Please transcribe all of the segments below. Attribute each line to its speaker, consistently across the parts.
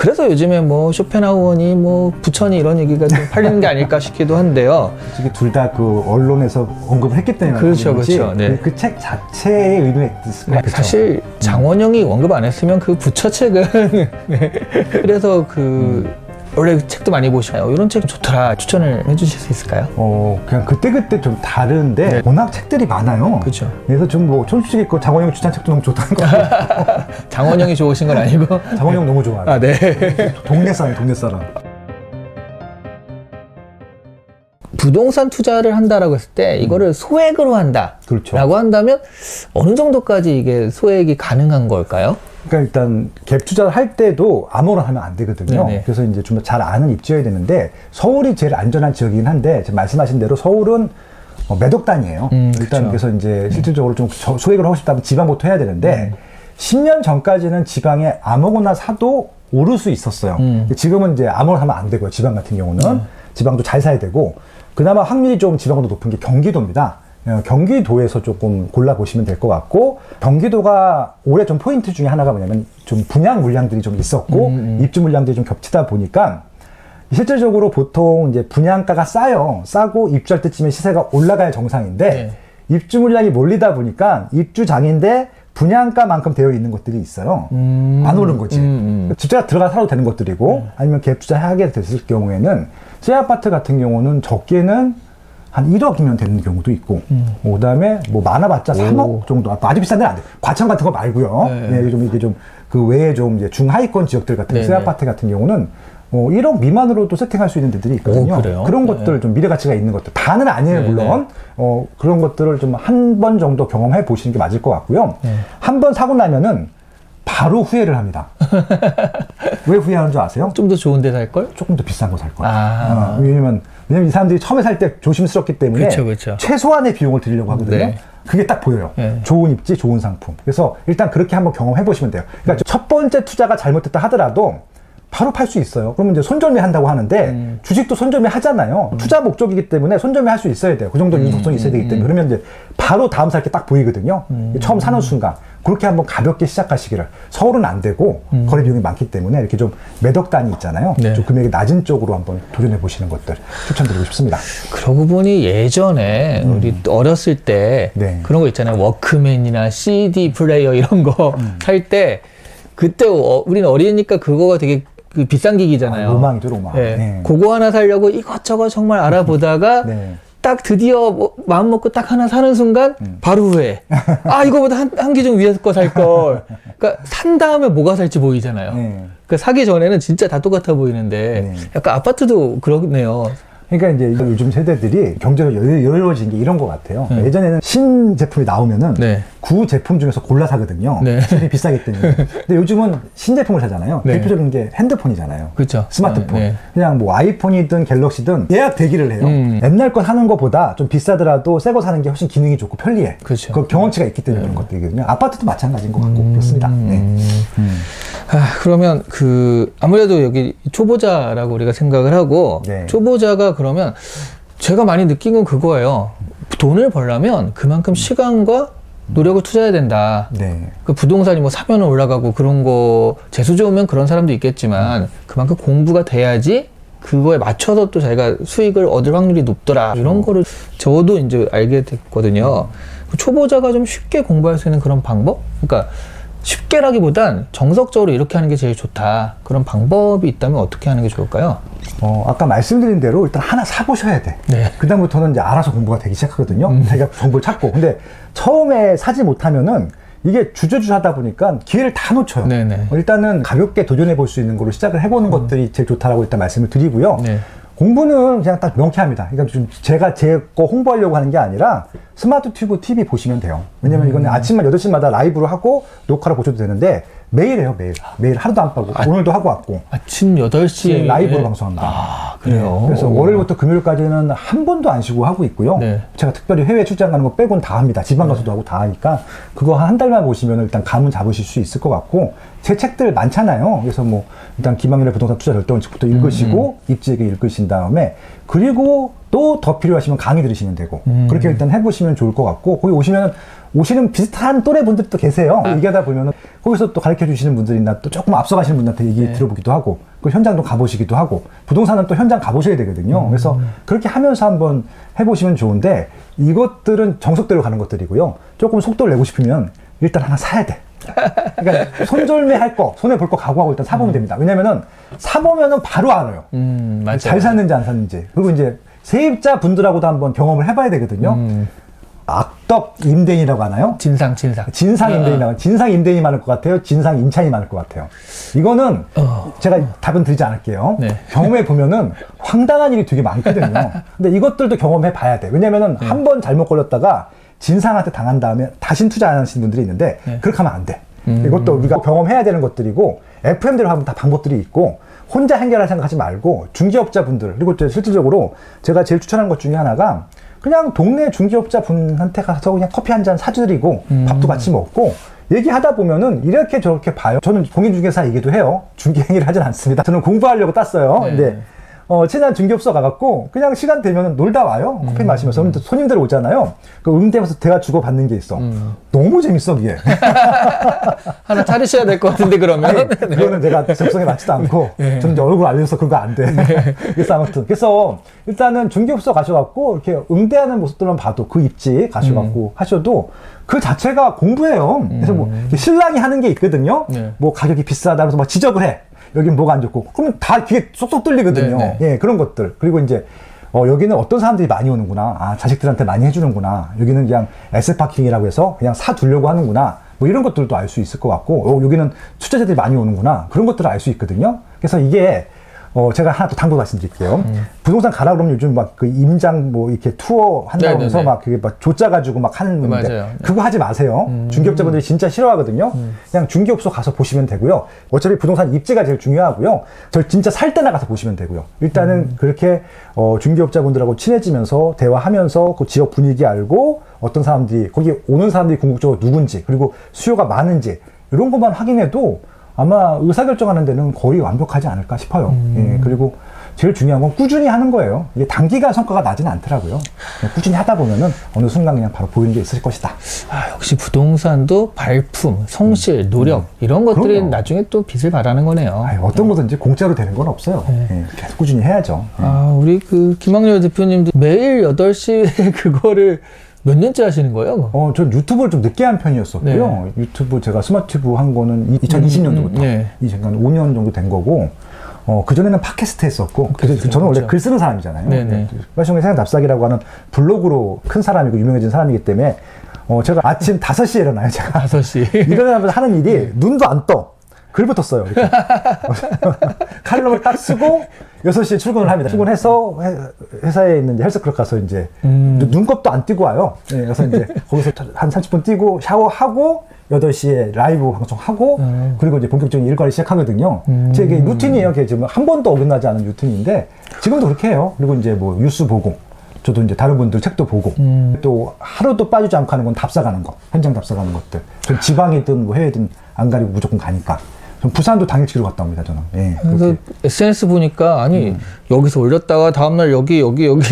Speaker 1: 그래서 요즘에 뭐 쇼펜하우어니 뭐 부천이 이런 얘기가 좀 팔리는 게 아닐까 싶기도 한데요.
Speaker 2: 솔직히 둘 다 그 언론에서 언급을 했기 때문에
Speaker 1: 그렇죠, 그렇죠. 네.
Speaker 2: 그 책 자체의 의도였을 것
Speaker 1: 사실 장원영이 언급 안 했으면 그 부처책은 네. 그래서 원래 책도 많이 보시나요? 이런 책 좋더라 추천을 해주실 수 있을까요?
Speaker 2: 그냥 그때그때 좀 다른데
Speaker 1: 네.
Speaker 2: 워낙 책들이 많아요.
Speaker 1: 그렇죠.
Speaker 2: 그래서 좀 뭐 솔직히 그 장원영 추천 책도 너무 좋다는 거 같아요.
Speaker 1: 장원영이 좋으신 건 아니고
Speaker 2: 장원영 너무 좋아요.
Speaker 1: 아, 네.
Speaker 2: 동네 사람.
Speaker 1: 부동산 투자를 한다라고 했을 때 이거를 소액으로 한다
Speaker 2: 그렇죠.
Speaker 1: 라고 한다면 어느 정도까지 이게 소액이 가능한 걸까요?
Speaker 2: 그러니까 일단 갭 투자를 할 때도 아무거나 하면 안 되거든요.
Speaker 1: 네네.
Speaker 2: 그래서 이제 좀 잘 아는 입지여야 되는데 서울이 제일 안전한 지역이긴 한데 지금 말씀하신 대로 서울은 매덕단이에요. 일단
Speaker 1: 그렇죠.
Speaker 2: 그래서 이제 실질적으로 좀 소액을 하고 싶다면 지방부터 해야 되는데 10년 전까지는 지방에 아무거나 사도 오를 수 있었어요. 지금은 이제 아무거나 하면 안 되고요. 지방 같은 경우는 지방도 잘 사야 되고 그나마 확률이 좀 지방보다 높은 게 경기도입니다. 경기도에서 조금 골라보시면 될 것 같고 경기도가 올해 좀 포인트 중에 하나가 뭐냐면 좀 분양 물량들이 좀 있었고 입주 물량들이 좀 겹치다 보니까 실질적으로 보통 이제 분양가가 싸고 입주할 때쯤에 시세가 올라가야 정상인데
Speaker 1: 네.
Speaker 2: 입주 물량이 몰리다 보니까 입주장인데 분양가만큼 되어 있는 것들이 있어요. 안 오른 거지. 집주가 들어가 살아도 되는 것들이고 아니면 갭 투자하게 됐을 경우에는 새 아파트 같은 경우는 적게는 한 1억이면 되는 경우도 있고, 그 다음에 뭐 많아봤자 3억 정도. 아주 비싼 데는 안 돼. 과천 같은 거 말고요.
Speaker 1: 네.
Speaker 2: 네, 이게 좀 그 외에 좀 이제 중하위권 지역들 같은
Speaker 1: 네,
Speaker 2: 새 아파트 같은 경우는 1억 미만으로도 세팅할 수 있는 데들이 있거든요.
Speaker 1: 그래요?
Speaker 2: 그런
Speaker 1: 네.
Speaker 2: 것들 좀 미래 가치가 있는 것들. 다는 아니에요,
Speaker 1: 네,
Speaker 2: 물론. 그런 것들을 좀 한 번 정도 경험해 보시는 게 맞을 것 같고요. 한 번 사고 나면은 바로 후회를 합니다. 왜 후회하는 줄 아세요?
Speaker 1: 좀 더 좋은 데 살 걸?
Speaker 2: 조금 더 비싼 거 살 거예요. 왜냐면 이 사람들이 처음에 살 때 조심스럽기 때문에
Speaker 1: 그렇죠.
Speaker 2: 최소한의 비용을 들이려고 하거든요.
Speaker 1: 네.
Speaker 2: 그게 딱 보여요.
Speaker 1: 네.
Speaker 2: 좋은 입지, 좋은 상품. 그래서 일단 그렇게 한번 경험해 보시면 돼요. 그러니까 첫 번째 투자가 잘못됐다 하더라도 바로 팔 수 있어요. 그러면 이제 손절매 한다고 하는데 주식도 손절매 하잖아요. 투자 목적이기 때문에 손절매 할 수 있어야 돼요. 그 정도 윤속성이 있어야 되기 때문에. 그러면 이제 바로 다음 살 게 딱 보이거든요. 처음 사는 순간. 그렇게 한번 가볍게 시작하시기를. 서울은 안 되고 거래 비용이 많기 때문에 이렇게 좀 매덕 단위 있잖아요.
Speaker 1: 네.
Speaker 2: 좀 금액이 낮은 쪽으로 한번 도전해 보시는 것들 추천드리고 싶습니다.
Speaker 1: 그러고 보니 예전에 우리 어렸을 때
Speaker 2: 네.
Speaker 1: 그런 거 있잖아요. 워크맨이나 CD 플레이어 이런 거 살 때 그때 우리는 어리니까 그거가 되게 비싼 기기잖아요.
Speaker 2: 로망이죠, 로망.
Speaker 1: 네.
Speaker 2: 네.
Speaker 1: 그거 하나 사려고 이것저것 정말 알아보다가
Speaker 2: 네.
Speaker 1: 딱 드디어 마음 먹고 딱 하나 사는 순간 바로 후회. 아, 이거보다 한 개 좀 위에 거 살 걸. 그러니까 산 다음에 뭐가 살지 보이잖아요.
Speaker 2: 네.
Speaker 1: 그러니까 사기 전에는 진짜 다 똑같아 보이는데
Speaker 2: 네.
Speaker 1: 약간 아파트도 그렇네요.
Speaker 2: 그러니까 이제 요즘 세대들이 경제가 여유로워진 게 이런 것 같아요. 예전에는 신제품이 나오면은
Speaker 1: 네.
Speaker 2: 구 제품 중에서 골라 사거든요.
Speaker 1: 네.
Speaker 2: 제품이 비싸기 때문에. 근데 요즘은 신제품을 사잖아요.
Speaker 1: 네.
Speaker 2: 대표적인 게 핸드폰이잖아요.
Speaker 1: 그렇죠.
Speaker 2: 스마트폰.
Speaker 1: 네.
Speaker 2: 그냥 뭐 아이폰이든 갤럭시든 예약 대기를 해요. 옛날 거 사는 것보다 좀 비싸더라도 새 거 사는 게 훨씬 기능이 좋고 편리해.
Speaker 1: 그렇죠.
Speaker 2: 그 경험치가 있기 때문에 그런 것들이거든요. 아파트도 마찬가지인 것 같고 그렇습니다. 네.
Speaker 1: 그러면 아무래도 여기 초보자라고 우리가 생각을 하고
Speaker 2: 네.
Speaker 1: 초보자가 그러면 제가 많이 느낀 건 그거예요. 돈을 벌려면 그만큼 시간과 노력을 투자해야 된다.
Speaker 2: 네.
Speaker 1: 그 부동산이 뭐 사면 올라가고 그런 거 재수 좋으면 그런 사람도 있겠지만 그만큼 공부가 돼야지 그거에 맞춰서 또 자기가 수익을 얻을 확률이 높더라. 이런 거를 저도 이제 알게 됐거든요. 초보자가 좀 쉽게 공부할 수 있는 그런 방법? 그러니까 쉽게라기보단 정석적으로 이렇게 하는 게 제일 좋다. 그런 방법이 있다면 어떻게 하는 게 좋을까요?
Speaker 2: 아까 말씀드린 대로 일단 하나 사보셔야 돼.
Speaker 1: 네.
Speaker 2: 그다음부터는 이제 알아서 공부가 되기 시작하거든요. 자기가 정보를 찾고. 근데 처음에 사지 못하면은 이게 주저주저 하다 보니까 기회를 다 놓쳐요.
Speaker 1: 네네.
Speaker 2: 일단은 가볍게 도전해 볼 수 있는 거로 시작을 해보는 것들이 제일 좋다라고 일단 말씀을 드리고요.
Speaker 1: 네.
Speaker 2: 공부는 그냥 딱 명쾌합니다. 그러니까 좀 제가 제 거 홍보하려고 하는 게 아니라 스마트 튜브 TV 보시면 돼요. 왜냐면 이거는 아침만 8시마다 라이브로 하고 녹화로 보셔도 되는데 매일 해요, 매일. 매일 하루도 안 빠고. 오늘도 하고 왔고.
Speaker 1: 아침 8시에
Speaker 2: 라이브로 방송합니다.
Speaker 1: 아, 그래요?
Speaker 2: 네, 그래서 월요일부터 금요일까지는 한 번도 안 쉬고 하고 있고요.
Speaker 1: 네.
Speaker 2: 제가 특별히 해외 출장 가는 거 빼고는 다 합니다. 지방 가서도 하고 다 하니까 그거 한 달만 보시면 일단 감은 잡으실 수 있을 것 같고 제 책들 많잖아요. 그래서 뭐 일단 김학렬의 부동산 투자 절대원칙부터 읽으시고 입지에게 읽으신 다음에 그리고 또 더 필요하시면 강의 들으시면 되고 그렇게 일단 해보시면 좋을 것 같고 거기 오시면 오시는 비슷한 또래 분들이 또 계세요. 얘기하다 보면은 거기서 또 가르쳐 주시는 분들이나 또 조금 앞서가시는 분들한테 얘기 들어보기도 하고, 그 현장도 가보시기도 하고, 부동산은 또 현장 가보셔야 되거든요. 그래서 그렇게 하면서 한번 해보시면 좋은데, 이것들은 정석대로 가는 것들이고요. 조금 속도를 내고 싶으면 일단 하나 사야 돼. 그러니까 손절매 할 거, 손해 볼 거 각오하고 일단 사보면 됩니다. 왜냐면은 사보면은 바로 알아요.
Speaker 1: 맞아요.
Speaker 2: 잘 샀는지 안 샀는지. 그리고 이제 세입자 분들하고도 한번 경험을 해봐야 되거든요. 악덕 임대인이라고 하나요?
Speaker 1: 진상.
Speaker 2: 진상 임대인이라고. 진상 임대인이 많을 것 같아요. 진상 임차인이 많을 것 같아요. 이거는 제가 답은 드리지 않을게요.
Speaker 1: 네.
Speaker 2: 경험해 보면은 황당한 일이 되게 많거든요. 근데 이것들도 경험해 봐야 돼. 왜냐면은 한 번 잘못 걸렸다가 진상한테 당한 다음에 다신 투자 안 하시는 분들이 있는데 그렇게 하면 안 돼. 이것도 우리가 경험해야 되는 것들이고, FM대로 하면 다 방법들이 있고, 혼자 해결할 생각하지 말고 중개업자분들, 그리고 실질적으로 제가 제일 추천하는 것 중에 하나가 그냥 동네 중개업자분한테 가서 그냥 커피 한 잔 사드리고 밥도 같이 먹고 얘기하다 보면은 이렇게 저렇게 봐요. 저는 공인중개사 얘기도 해요. 중개행위를 하진 않습니다. 저는 공부하려고 땄어요.
Speaker 1: 네.
Speaker 2: 근데 친한 중개업소 가갖고 그냥 시간 되면 놀다 와요. 커피 마시면서. 손님들 오잖아요. 그 응대하면서 대화 주고받는 게 있어. 너무 재밌어, 그게.
Speaker 1: 하나 차리셔야 될 것 같은데, 그러면.
Speaker 2: 아니, 그거는 제가 적성에 맞지도 않고, 저는 이제 얼굴 알려서 그런 거 안 돼. 그래서 아무튼. 그래서 일단은 중개업소 가셔갖고, 이렇게 응대하는 모습들만 봐도 그 입지 가셔갖고 하셔도 그 자체가 공부예요. 그래서 뭐, 신랑이 하는 게 있거든요.
Speaker 1: 네.
Speaker 2: 뭐 가격이 비싸다 그래서 막 지적을 해. 여긴 뭐가 안 좋고. 그러면 다 귀에 쏙쏙 뚫리거든요.
Speaker 1: 네,
Speaker 2: 예, 그런 것들. 그리고 이제, 여기는 어떤 사람들이 많이 오는구나. 아, 자식들한테 많이 해주는구나. 여기는 그냥 에세파킹이라고 해서 그냥 사두려고 하는구나. 뭐 이런 것들도 알 수 있을 것 같고, 여기는 투자자들이 많이 오는구나. 그런 것들을 알 수 있거든요. 그래서 이게, 제가 하나 또 당부 말씀드릴게요. 부동산 가라 그러면 요즘 막 그 임장 뭐 이렇게 투어 한다고 해서 막 그게 막 조짜 가지고 막 하는 건데,
Speaker 1: 맞아요.
Speaker 2: 그거 하지 마세요. 중개업자분들이 진짜 싫어하거든요. 그냥 중개업소 가서 보시면 되고요. 어차피 부동산 입지가 제일 중요하고요. 저 진짜 살 때나 가서 보시면 되고요. 일단은 그렇게 중개업자분들하고 친해지면서 대화하면서 그 지역 분위기 알고, 어떤 사람들이 거기 오는 사람들이 궁극적으로 누군지, 그리고 수요가 많은지 이런 것만 확인해도 아마 의사결정하는 데는 거의 완벽하지 않을까 싶어요. 예, 그리고 제일 중요한 건 꾸준히 하는 거예요. 이게 단기간 성과가 나지는 않더라고요. 그냥 꾸준히 하다 보면은 어느 순간 그냥 바로 보이는 게 있을 것이다.
Speaker 1: 아, 역시 부동산도 발품, 성실, 노력 이런 것들이
Speaker 2: 그럼요.
Speaker 1: 나중에 또 빚을 발하는 거네요.
Speaker 2: 아유, 어떤 거든지 공짜로 되는 건 없어요. 예, 계속 꾸준히 해야죠.
Speaker 1: 아, 우리 그 김학렬 대표님도 매일 8시에 그거를 몇 년째 하시는 거예요?
Speaker 2: 전 유튜브를 좀 늦게 한 편이었었고요. 유튜브 제가 스마트튜브 한 거는 2020년도부터. 이제 5년 정도 된 거고, 그전에는 팟캐스트 했었고,
Speaker 1: 그렇죠,
Speaker 2: 저는 원래
Speaker 1: 그렇죠.
Speaker 2: 글 쓰는 사람이잖아요.
Speaker 1: 네네.
Speaker 2: 빨숑의 생각 납작이라고 하는 블로그로 큰 사람이고 유명해진 사람이기 때문에, 제가 아침 5시에 일어나요, 제가.
Speaker 1: 5시.
Speaker 2: 일어나면서 하는 일이 눈도 안 떠. 글부터 써요, 이렇게. 칼럼을 딱 쓰고 6시에 출근을 합니다. 출근해서 회사에 있는 헬스클럽 가서 이제 눈곱도 안 띄고 와요. 네, 그래서 이제 거기서 한 30분 뛰고 샤워하고 8시에 라이브 방송하고 그리고 이제 본격적인 일과를 시작하거든요. 제 이게 루틴이에요. 그게 지금 한 번도 어긋나지 않은 루틴인데 지금도 그렇게 해요. 그리고 이제 뭐 뉴스 보고 저도 이제 다른 분들 책도 보고 또 하루도 빠지지 않고 하는 건 답사가는 거, 현장 답사가는 것들. 전 지방이든 뭐 해외든 안 가리고 무조건 가니까. 전 부산도 당일치기로 갔다 옵니다, 저는. 예,
Speaker 1: 그래서
Speaker 2: 그렇게.
Speaker 1: SNS 보니까 아니 여기서 올렸다가 다음날 여기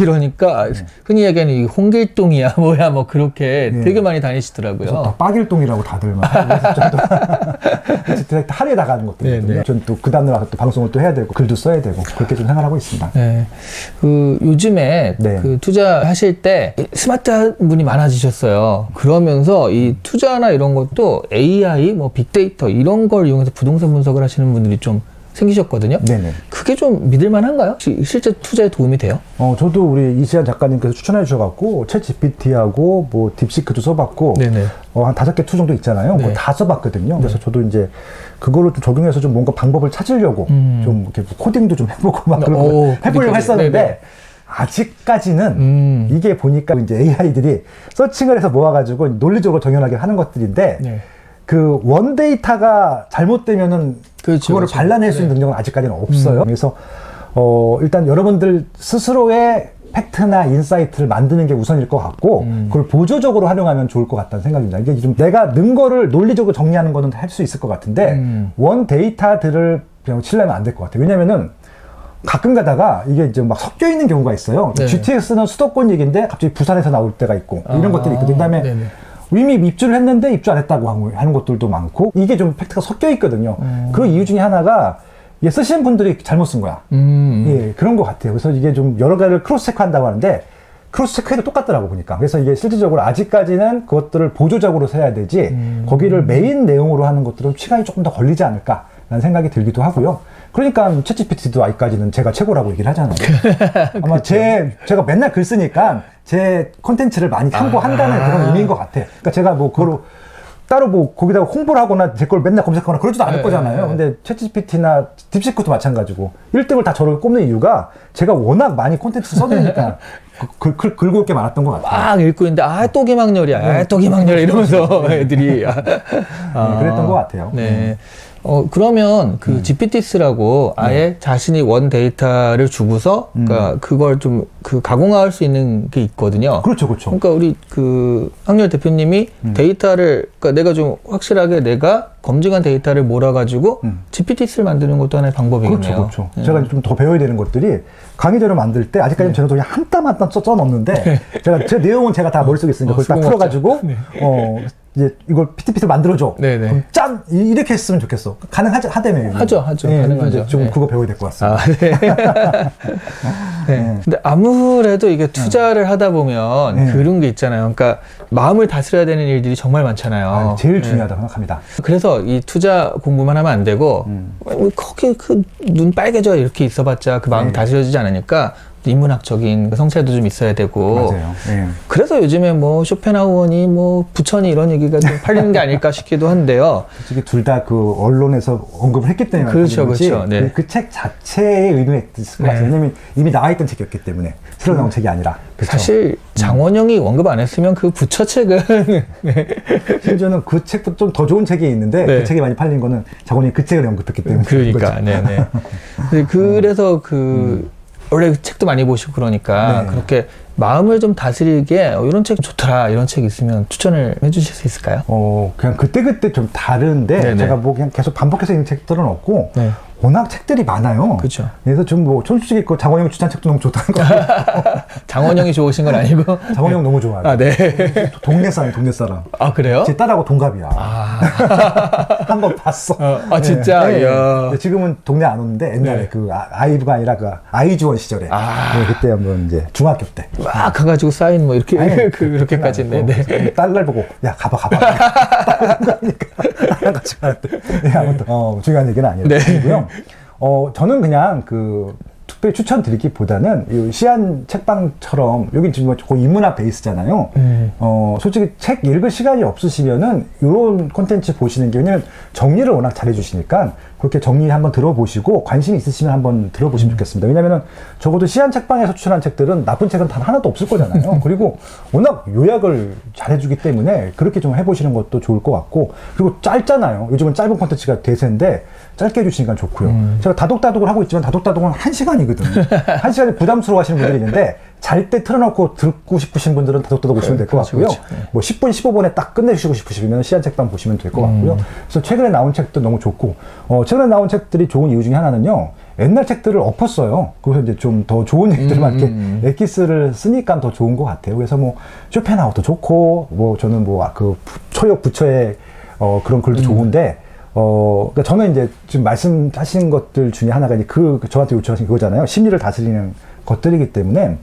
Speaker 1: 이러니까 흔히 얘기하는 이 홍길동이야 뭐야 뭐 그렇게 되게 많이 다니시더라고요.
Speaker 2: 그래서 빠길동이라고 다들 막 디렉트 하루에 나가는 것들이거든요.
Speaker 1: 네네.
Speaker 2: 전 또 그 다음날 와서 또 방송을 또 해야 되고 글도 써야 되고 그렇게 좀 생각하고 있습니다.
Speaker 1: 네. 그 요즘에
Speaker 2: 네.
Speaker 1: 그 투자하실 때 스마트한 분이 많아지셨어요. 그러면서 이 투자나 이런 것도 AI, 뭐 빅데이터 이런 걸 이용해서 부동산 분석을 하시는 분들이 좀 생기셨거든요.
Speaker 2: 네네.
Speaker 1: 그게 좀 믿을만한가요? 실제 투자에 도움이 돼요?
Speaker 2: 저도 우리 이시안 작가님께서 추천해 주셔갖고 챗 GPT하고 뭐 딥시크도 써봤고
Speaker 1: 네네.
Speaker 2: 한 5개 툴 정도 있잖아요.
Speaker 1: 네.
Speaker 2: 그거 다 써봤거든요. 그래서 저도 이제 그거를 좀 적용해서 좀 뭔가 방법을 찾으려고 좀 이렇게 코딩도 좀 해보고 막 그런 거 해보려고
Speaker 1: 그러니까,
Speaker 2: 했었는데
Speaker 1: 네네.
Speaker 2: 아직까지는 이게 보니까 이제 AI들이 서칭을 해서 모아가지고 논리적으로 정연하게 하는 것들인데
Speaker 1: 네.
Speaker 2: 그 원 데이터가 잘못되면은
Speaker 1: 그렇죠,
Speaker 2: 그거를
Speaker 1: 그렇죠.
Speaker 2: 발라낼 수 있는 능력은 아직까지는 없어요. 그래서 일단 여러분들 스스로의 팩트나 인사이트를 만드는 게 우선일 것 같고 그걸 보조적으로 활용하면 좋을 것 같다는 생각입니다. 이게 좀 내가 는 거를 논리적으로 정리하는 거는 할 수 있을 것 같은데 원 데이터들을 그냥 치려면 안 될 것 같아요. 왜냐면은 가끔 가다가 이게 이제 막 섞여 있는 경우가 있어요.
Speaker 1: 네.
Speaker 2: GTX는 수도권 얘기인데 갑자기 부산에서 나올 때가 있고 이런 것들이 있거든요. 그다음에
Speaker 1: 네네.
Speaker 2: 이미 입주를 했는데 입주 안 했다고 하는 것들도 많고 이게 좀 팩트가 섞여 있거든요. 그 이유 중에 하나가 이게 쓰시는 분들이 잘못 쓴 거야. 예, 그런 것 같아요. 그래서 이게 좀 여러 가지를 크로스 체크한다고 하는데 크로스 체크해도 똑같더라고 보니까. 그래서 이게 실질적으로 아직까지는 그것들을 보조적으로 써야 되지 거기를 메인 내용으로 하는 것들은 시간이 조금 더 걸리지 않을까라는 생각이 들기도 하고요. 그러니까 챗GPT도 아직까지는 제가 최고라고 얘기를 하잖아요. 아마 제가 맨날 글 쓰니까 제 콘텐츠를 많이 참고한다는 그런 의미인 것 같아. 그러니까 제가 뭐 그거로 따로 뭐 거기다가 홍보를 하거나 제 걸 맨날 검색하거나 그러지도 않을 거잖아요. 근데 챗GPT나 딥시크도 마찬가지고 1등을 다 저를 꼽는 이유가 제가 워낙 많이 콘텐츠 써드리니까 글고 올게 많았던 것 같아요.
Speaker 1: 막 읽고 있는데 또 기막열이야. 또 기막열 이러면서 애들이
Speaker 2: 그랬던 것 같아요.
Speaker 1: 네. 그러면 그 GPT스라고 아예 자신이 원 데이터를 주고서 그러니까 그걸 좀 그 가공할 수 있는 게 있거든요.
Speaker 2: 그렇죠, 그렇죠.
Speaker 1: 그러니까 우리 그 황렬 대표님이 데이터를 그러니까 내가 좀 확실하게 내가 검증한 데이터를 몰아가지고 GPT스를 만드는 것도 하나의 방법이겠네요.
Speaker 2: 그렇죠, 그렇죠. 제가 좀 더 배워야 되는 것들이 강의 자료 만들 때 아직까지는 제가 그냥 한 땀 한 땀 써 넣었는데 제 내용은 제가 다 머릿속에 있으니까 그걸 딱 풀어가지고 이제 이걸 PPT를 만들어줘.
Speaker 1: 네네.
Speaker 2: 그럼 짠! 이렇게 했으면 좋겠어. 가능하다며요.
Speaker 1: 하죠.
Speaker 2: 네,
Speaker 1: 가능하죠.
Speaker 2: 좀
Speaker 1: 네.
Speaker 2: 그거 배워야 될 것 같습니다.
Speaker 1: 네. 네. 근데 아무래도 이게 투자를 하다 보면 그런 게 있잖아요. 그러니까 마음을 다스려야 되는 일들이 정말 많잖아요.
Speaker 2: 제일 중요하다고 생각합니다.
Speaker 1: 그래서 이 투자 공부만 하면 안 되고 거기 그 눈 빨개져 이렇게 있어봤자 그 마음이 다스려지지 않으니까 인문학적인 그 성찰도 좀 있어야 되고.
Speaker 2: 맞아요. 네.
Speaker 1: 그래서 요즘에 뭐 쇼펜하우어니 뭐 부천이 이런 얘기가 좀 팔리는 게 아닐까 싶기도 한데요.
Speaker 2: 솔직히 둘 다 그 언론에서 언급을 했기 때문에
Speaker 1: 그렇죠, 그렇죠. 네.
Speaker 2: 그 책 자체의 의도가 있을 것 같아요. 왜냐면 이미 나와 있던 책이었기 때문에 새로 나온 책이 아니라. 그렇죠?
Speaker 1: 사실 장원영이 언급 안 했으면 그 부처 책은
Speaker 2: 심지어는 그 책도 좀 더 좋은 책이 있는데 그 책이 많이 팔린 거는 장원영이 그 책을 언급했기 때문에.
Speaker 1: 그러니까, 네네. 그래서 원래 책도 많이 보시고 그러니까 그렇게 마음을 좀 다스리게 이런 책 좋더라 이런 책 있으면 추천을 해주실 수 있을까요?
Speaker 2: 그냥 그때그때 좀 다른데
Speaker 1: 네네.
Speaker 2: 제가 뭐 그냥 계속 반복해서 읽는 책들은 없고
Speaker 1: 네.
Speaker 2: 워낙 책들이 많아요.
Speaker 1: 그렇죠.
Speaker 2: 그래서 좀 뭐 솔직히 그 장원영 추천 책도 너무 좋다는 거 같아요.
Speaker 1: 장원영이 좋으신 건 아니고
Speaker 2: 장원영 너무 좋아요.
Speaker 1: 아, 네.
Speaker 2: 동네 사람이 동네 사람.
Speaker 1: 아, 그래요?
Speaker 2: 제 딸하고 동갑이야. 한 번 봤어.
Speaker 1: 진짜?
Speaker 2: 네.
Speaker 1: 이야.
Speaker 2: 지금은 동네 안 오는데 옛날에
Speaker 1: 네.
Speaker 2: 그 아이브가 아니라 그 아이즈원 시절에 그때 한번 이제 중학교 때
Speaker 1: 막 가가지고 사인 뭐 이렇게 그렇게까지 했네.
Speaker 2: 딸날 보고 야 가봐. 딸 동갑이니까 딸랑 같이 가는데 아무튼 중요한 얘기는 아니고요. 저는 그냥 그 특별히 추천드리기보다는 이 시안 책방처럼 여기 지금 거의 인문학 베이스잖아요. 솔직히 책 읽을 시간이 없으시면은 이런 콘텐츠 보시는 게 왜냐면 정리를 워낙 잘해주시니까 그렇게 정리 한번 들어보시고 관심이 있으시면 한번 들어보시면 좋겠습니다. 왜냐면은 적어도 시안 책방에서 추천한 책들은 나쁜 책은 단 하나도 없을 거잖아요. 그리고 워낙 요약을 잘해주기 때문에 그렇게 좀 해보시는 것도 좋을 것 같고 그리고 짧잖아요. 요즘은 짧은 콘텐츠가 대세인데 짧게 해주시니까 좋고요. 제가 다독다독을 하고 있지만 다독다독은 1시간이거든요. 1시간이 부담스러워 하시는 분들이 있는데 잘 때 틀어놓고 듣고 싶으신 분들은 다독다독 보시면 될 것 같고요. 뭐 10분, 15분에 딱 끝내주시고 싶으시면 시안 책방 보시면 될 것 같고요. 그래서 최근에 나온 책도 너무 좋고 최근에 나온 책들이 좋은 이유 중에 하나는요. 옛날 책들을 엎었어요. 그래서 이제 좀 더 좋은 책들만 이렇게 엑기스를 쓰니까 더 좋은 것 같아요. 그래서 뭐 쇼펜하우도 좋고 뭐 저는 뭐 그 초역 부처의 그런 글도 좋은데 그러니까 저는 이제 지금 말씀하신 것들 중에 하나가 이제 저한테 요청하신 그거잖아요. 심리를 다스리는 것들이기 때문에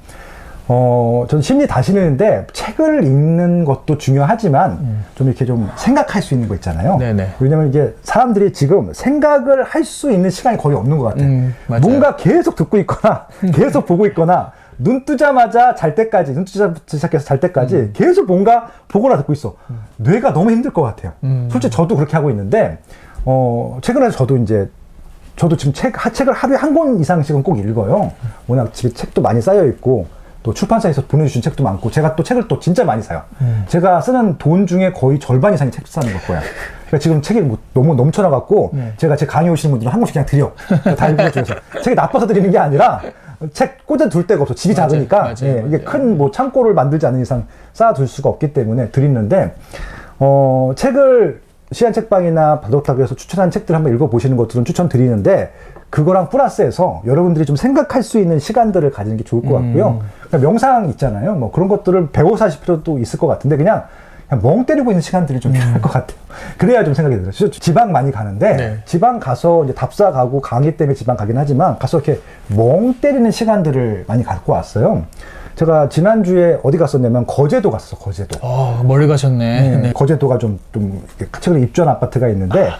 Speaker 2: 저는 심리 다스리는데 책을 읽는 것도 중요하지만 좀 이렇게 좀 생각할 수 있는 거 있잖아요.
Speaker 1: 네네.
Speaker 2: 왜냐면 이게 사람들이 지금 생각을 할 수 있는 시간이 거의 없는 것 같아요.
Speaker 1: 맞아요.
Speaker 2: 뭔가 계속 듣고 있거나 계속 보고 있거나 눈 뜨자마자 잘 때까지 눈 뜨자마자 시작해서 잘 때까지 계속 뭔가 보거나 듣고 있어. 뇌가 너무 힘들 것 같아요. 솔직히 저도 그렇게 하고 있는데 최근에 저도 지금 책을 하루에 한 권 이상씩은 꼭 읽어요. 워낙 집에 책도 많이 쌓여 있고 또 출판사에서 보내주신 책도 많고 제가 또 책을 또 진짜 많이 사요. 제가 쓰는 돈 중에 거의 절반 이상이 책 사는 거고요. 그러니까 지금 책이 너무 넘쳐나갖고 제가 제 강의 오시는 분들은 한 권씩 그냥 드려. 다 읽어주면서 책이 나빠서 드리는 게 아니라 책 꽂아둘 데가 없어. 집이 작으니까 이게 큰 뭐 창고를 만들지 않는 이상 쌓아둘 수가 없기 때문에 드리는데 책을 시안 책방이나 바둑탁에서 추천한 책들 한번 읽어보시는 것들은 추천드리는데 그거랑 플러스해서 여러분들이 좀 생각할 수 있는 시간들을 가지는 게 좋을 것 같고요. 그러니까 명상 있잖아요. 뭐 그런 것들을 배워서 하실 필요도 있을 것 같은데 그냥 그냥 멍 때리고 있는 시간들이 좀 필요할 것 같아요. 그래야 좀 생각이 들어요. 저 지방 많이 가는데
Speaker 1: 네.
Speaker 2: 지방 가서 이제 답사 가고 강의 때문에 지방 가긴 하지만 가서 이렇게 멍 때리는 시간들을 많이 갖고 왔어요. 제가 지난주에 어디 갔었냐면 거제도 갔어. 거제도.
Speaker 1: 멀리 가셨네. 네.
Speaker 2: 거제도가 좀 최근에 입주한 아파트가 있는데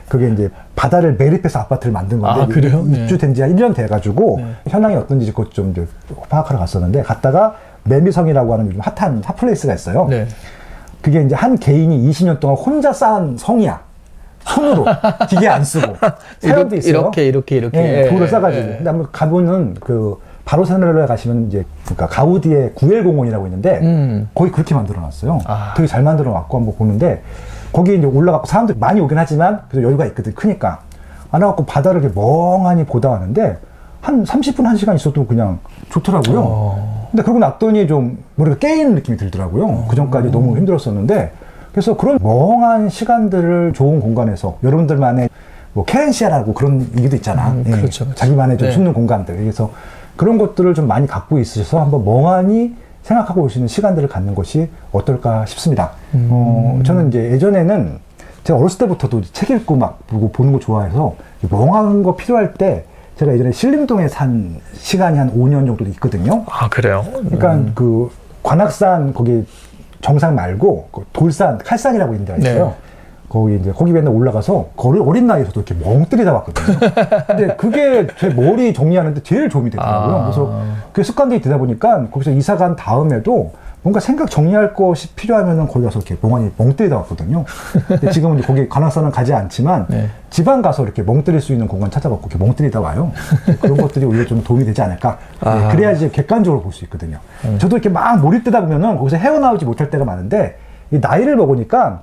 Speaker 2: 그게 이제 바다를 매립해서 아파트를 만든 건데
Speaker 1: 아, 그래요? 네.
Speaker 2: 입주된 지 한 1년 돼가지고 현황이 어떤지 그것 좀 이제 파악하러 갔었는데 갔다가 매미성이라고 하는 요즘 핫한 핫플레이스가 있어요.
Speaker 1: 네.
Speaker 2: 그게 이제 한 개인이 20년 동안 혼자 쌓은 성이야. 손으로 기계 안 쓰고 사연도 있어요.
Speaker 1: 이렇게
Speaker 2: 예, 돌을 싸가지고.
Speaker 1: 예.
Speaker 2: 근데 한번 가보는 그 바르셀로나에 가시면 이제 그러니까 가우디의 구엘공원이라고 있는데 거기 그렇게 만들어놨어요. 되게 잘 만들어놨고 한번 보는데 거기 이제 올라가고 사람들이 많이 오긴 하지만 그래도 여유가 있거든. 크니까 안 와갖고 바다를 이렇게 멍하니 보다 왔는데 한 30분 1시간 있어도 그냥 좋더라고요. 근데 그러고 났더니 좀 머리가 깨이는 느낌이 들더라고요. 그 전까지 너무 힘들었었는데 그래서 그런 멍한 시간들을 좋은 공간에서 여러분들만의 뭐 케렌시아라고 그런 얘기도 있잖아. 예,
Speaker 1: 그렇죠.
Speaker 2: 자기만의 좀
Speaker 1: 네.
Speaker 2: 숨는 공간들. 그래서 그런 것들을 좀 많이 갖고 있으셔서 한번 멍하니 생각하고 오시는 시간들을 갖는 것이 어떨까 싶습니다. 저는 이제 예전에는 제가 어렸을 때부터도 책 읽고 막 보는 거 좋아해서 멍한 거 필요할 때 제가 예전에 신림동에 산 시간이 한 5년 정도 있거든요.
Speaker 1: 아, 그래요?
Speaker 2: 그러니까 그 관악산 거기 정상 말고 그 돌산, 칼산이라고 있는 데가 있어요.
Speaker 1: 네.
Speaker 2: 거기 이제 거기 맨날 올라가서 거를 어린 나이에서도 이렇게 멍 때리다 왔거든요. 근데 그게 제 머리 정리하는데 제일 도움이 되더라고요. 그래서 그 습관들이 되다 보니까 거기서 이사 간 다음에도 뭔가 생각 정리할 것이 필요하면은 거기 가서 이렇게 멍하니 멍 때리다 왔거든요. 근데 지금은 이제 거기 관악산은 가지 않지만
Speaker 1: 네.
Speaker 2: 지방 가서 이렇게 멍 때릴 수 있는 공간 찾아갖고 이렇게 멍 때리다 와요. 그런 것들이 오히려 좀 도움이 되지 않을까. 네, 그래야지 객관적으로 볼 수 있거든요. 저도 이렇게 막 몰입되다 보면은 거기서 헤어나오지 못할 때가 많은데 이 나이를 먹으니까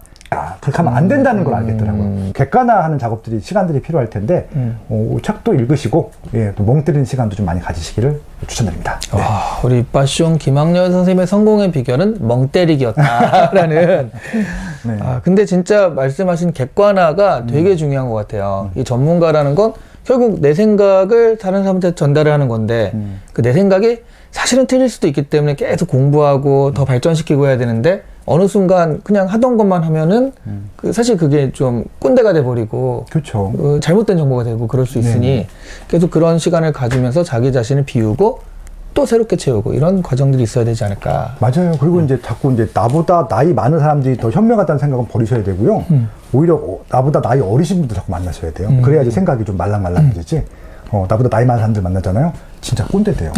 Speaker 2: 그렇게 하면 안 된다는 걸 알겠더라고요. 객관화하는 작업들이 시간들이 필요할 텐데 책도 읽으시고 예, 또 멍 때리는 시간도 좀 많이 가지시기를 추천드립니다. 네.
Speaker 1: 우리 빠숑 김학렬 선생님의 성공의 비결은 멍 때리기였다라는.
Speaker 2: 네.
Speaker 1: 근데 진짜 말씀하신 객관화가 되게 중요한 것 같아요. 이 전문가라는 건 결국 내 생각을 다른 사람한테 전달을 하는 건데 그 내 생각이 사실은 틀릴 수도 있기 때문에 계속 공부하고 더 발전시키고 해야 되는데 어느 순간 그냥 하던 것만 하면은 사실 그게 좀 꼰대가 돼버리고
Speaker 2: 그렇죠.
Speaker 1: 잘못된 정보가 되고 그럴 수 있으니 계속 그런 시간을 가지면서 자기 자신을 비우고 또 새롭게 채우고 이런 과정들이 있어야 되지 않을까.
Speaker 2: 맞아요. 그리고 이제 자꾸 이제 나보다 나이 많은 사람들이 더 현명하다는 생각은 버리셔야 되고요. 오히려 나보다 나이 어리신 분들 자꾸 만나셔야 돼요. 그래야지 생각이 좀 말랑말랑해지지. 나보다 나이 많은 사람들 만나잖아요. 진짜 꼰대 돼요.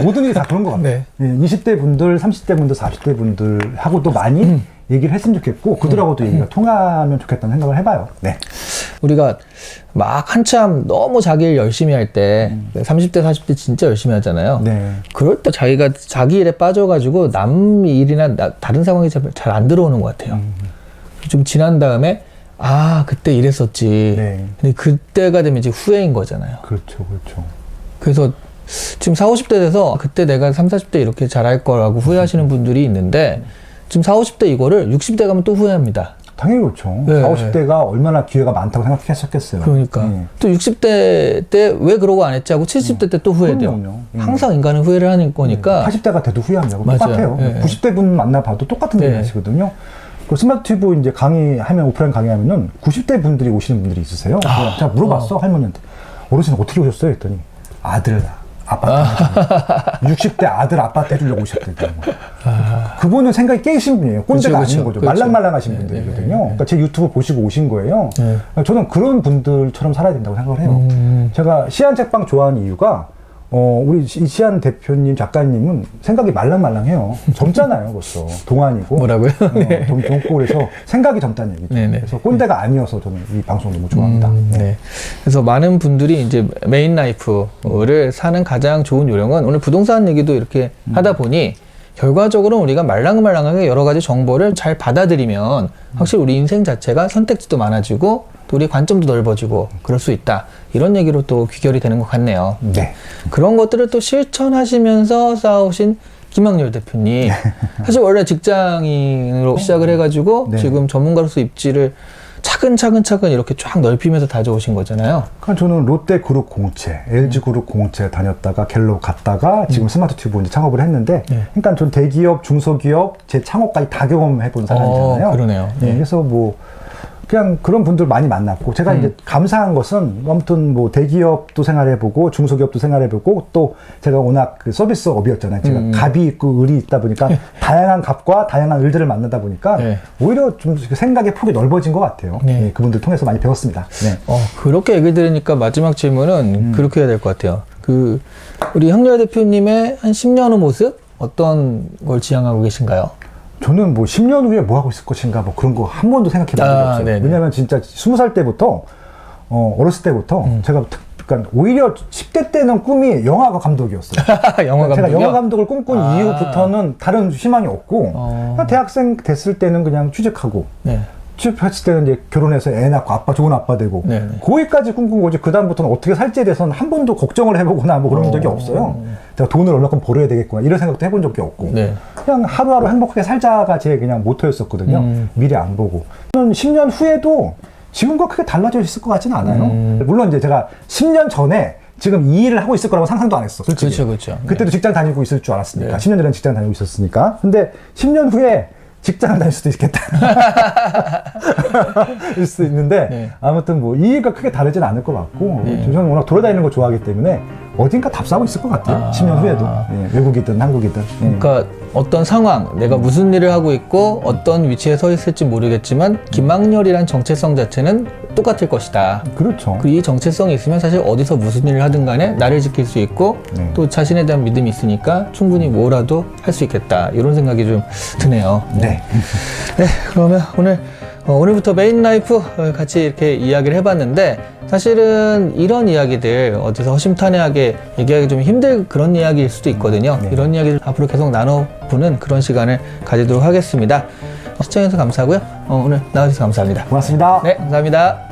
Speaker 2: 모든 일이 다 그런 것 같아요.
Speaker 1: 네.
Speaker 2: 예, 20대 분들, 30대 분들, 40대 분들하고도 많이 얘기를 했으면 좋겠고 그들하고도 얘기가 통하면 좋겠다는 생각을 해봐요. 네.
Speaker 1: 우리가 막 한참 너무 자기 일 열심히 할 때 30대, 40대 진짜 열심히 하잖아요.
Speaker 2: 네.
Speaker 1: 그럴 때 자기가 자기 일에 빠져가지고 남 일이나 다른 상황이 잘 안 들어오는 것 같아요. 좀 지난 다음에 그때 이랬었지.
Speaker 2: 네.
Speaker 1: 근데 그때가 되면 이제 후회인 거잖아요.
Speaker 2: 그렇죠, 그렇죠.
Speaker 1: 그래서 지금 40, 50대 돼서 그때 내가 30, 40대 이렇게 잘할 거라고 후회하시는 분들이 있는데 지금 40, 50대 이거를 60대 가면 또 후회합니다.
Speaker 2: 당연히 그렇죠.
Speaker 1: 네.
Speaker 2: 40, 50대가 얼마나 기회가 많다고 생각했었겠어요.
Speaker 1: 그러니까 또 60대 때 왜 그러고 안 했지 하고 70대 때 또 후회돼요.
Speaker 2: 그럼요.
Speaker 1: 항상 인간은 후회를 하는 거니까
Speaker 2: 80대가 돼도 후회합니다.
Speaker 1: 맞아요.
Speaker 2: 똑같아요.
Speaker 1: 네.
Speaker 2: 90대 분 만나봐도 똑같은
Speaker 1: 네.
Speaker 2: 얘기 하시거든요. 그 스마트 튜브 이제 강의하면, 오프라인 강의하면은 90대 분들이 오시는 분들이 있으세요. 그래서 제가 물어봤어, 할머니한테. 어르신 어떻게 오셨어요? 했더니 아들, 아빠 60대 아들, 아빠한테 해주려고 오셨대요. 그분은 생각이 깨이신 분이에요. 꼰대가
Speaker 1: 그쵸,
Speaker 2: 아닌 거죠.
Speaker 1: 그쵸.
Speaker 2: 말랑말랑하신
Speaker 1: 네,
Speaker 2: 분들이거든요.
Speaker 1: 네, 네.
Speaker 2: 그러니까 제 유튜브 보시고 오신 거예요.
Speaker 1: 네.
Speaker 2: 저는 그런 분들처럼 살아야 된다고 생각을 해요. 제가 시안책방 좋아하는 이유가 우리 이시안 대표님, 작가님은 생각이 말랑말랑해요. 젊잖아요, 벌써. 동안이고.
Speaker 1: 뭐라고요?
Speaker 2: 네. 젊고 그래서 생각이 젊다는 얘기죠.
Speaker 1: 네네.
Speaker 2: 그래서 꼰대가 아니어서 저는 이 방송 너무 좋아합니다.
Speaker 1: 네. 그래서 많은 분들이 이제 메인 라이프를 사는 가장 좋은 요령은 오늘 부동산 얘기도 이렇게 하다 보니 결과적으로 우리가 말랑말랑하게 여러 가지 정보를 잘 받아들이면 확실히 우리 인생 자체가 선택지도 많아지고 또 우리 관점도 넓어지고 그럴 수 있다. 이런 얘기로 또 귀결이 되는 것 같네요.
Speaker 2: 네.
Speaker 1: 그런 것들을 또 실천하시면서 쌓아오신 김학렬 대표님. 사실 원래 직장인으로 시작을 해가지고
Speaker 2: 네.
Speaker 1: 지금 전문가로서 입지를 차근차근 이렇게 쫙 넓히면서 다져오신 거잖아요.
Speaker 2: 그러니까 저는 롯데그룹 공채, LG그룹 공채 다녔다가 갤럽 갔다가 지금 스마트튜브 이제 창업을 했는데, 그러니까 전 대기업, 중소기업, 제 창업까지 다 경험해본 사람이잖아요.
Speaker 1: 그러네요.
Speaker 2: 네, 그래서 뭐 그냥 그런 분들 많이 만났고, 제가 이제 감사한 것은 아무튼 뭐 대기업도 생활해보고 중소기업도 생활해보고, 또 제가 워낙 그 서비스업이었잖아요. 제가 갑이 있고 을이 있다 보니까 다양한 갑과 다양한 을들을 만나다 보니까
Speaker 1: 네.
Speaker 2: 오히려 좀 생각의 폭이 넓어진 것 같아요.
Speaker 1: 네.
Speaker 2: 네, 그분들 통해서 많이 배웠습니다. 네.
Speaker 1: 그렇게 얘기 들으니까 마지막 질문은 그렇게 해야 될 것 같아요. 우리 황렬 대표님의 한 10년 후 모습 어떤 걸 지향하고 계신가요?
Speaker 2: 저는 뭐 10년 후에 뭐 하고 있을 것인가 뭐 그런 거 한 번도 생각해 본 적이 없어요.
Speaker 1: 네네.
Speaker 2: 왜냐면 진짜 20살 때부터 어렸을 때부터 제가 그러니까 오히려 10대 때는 꿈이 영화 감독이었어요.
Speaker 1: 영화 감독이요?
Speaker 2: 제가 영화 감독을 꿈꾼 이후부터는 다른 희망이 없고 그냥 대학생 됐을 때는 그냥 취직하고
Speaker 1: 네.
Speaker 2: 취직했을 때는 이제 결혼해서 애 낳고 아빠 좋은 아빠 되고
Speaker 1: 네네.
Speaker 2: 거기까지 꿈꾼 거지. 그 다음부터는 어떻게 살지에 대해서는 한 번도 걱정을 해보거나 뭐 그런 적이 없어요. 제가 돈을 얼마큼 벌어야 되겠구나 이런 생각도 해본 적이 없고
Speaker 1: 네.
Speaker 2: 그냥 하루하루 행복하게 살자가 제 그냥 모토였었거든요. 미래 안 보고. 저는 10년 후에도 지금과 크게 달라져 있을 것 같지는 않아요. 물론 이제 제가 10년 전에 지금 이 일을 하고 있을 거라고 상상도 안 했어. 솔직히.
Speaker 1: 그렇죠.
Speaker 2: 그때도 직장 다니고 있을 줄 알았으니까.
Speaker 1: 네.
Speaker 2: 10년 전에는 직장 다니고 있었으니까. 근데 10년 후에 직장을 다닐 수도 있겠다. 일 수도 있는데
Speaker 1: 네.
Speaker 2: 아무튼 뭐 이해가 크게 다르진 않을 것 같고 저는 워낙 돌아다니는 거 좋아하기 때문에 어딘가 답사하고 있을 것 같아요. 10년 후에도. 예, 외국이든 한국이든. 예.
Speaker 1: 그러니까 어떤 상황, 내가 무슨 일을 하고 있고 어떤 위치에 서 있을지 모르겠지만 김학렬이란 정체성 자체는 똑같을 것이다.
Speaker 2: 그렇죠.
Speaker 1: 이 정체성이 있으면 사실 어디서 무슨 일을 하든 간에 나를 지킬 수 있고 또 자신에 대한 믿음이 있으니까 충분히 뭐라도 할 수 있겠다. 이런 생각이 좀 드네요.
Speaker 2: 네.
Speaker 1: 네, 그러면 오늘부터 메인 라이프 같이 이렇게 이야기를 해봤는데 사실은 이런 이야기들 어디서 허심탄회하게 얘기하기 좀 힘들 그런 이야기일 수도 있거든요. 이런 이야기를 앞으로 계속 나눠보는 그런 시간을 가지도록 하겠습니다. 시청해주셔서 감사하고요. 오늘 나와주셔서 감사합니다.
Speaker 2: 고맙습니다.
Speaker 1: 네, 감사합니다.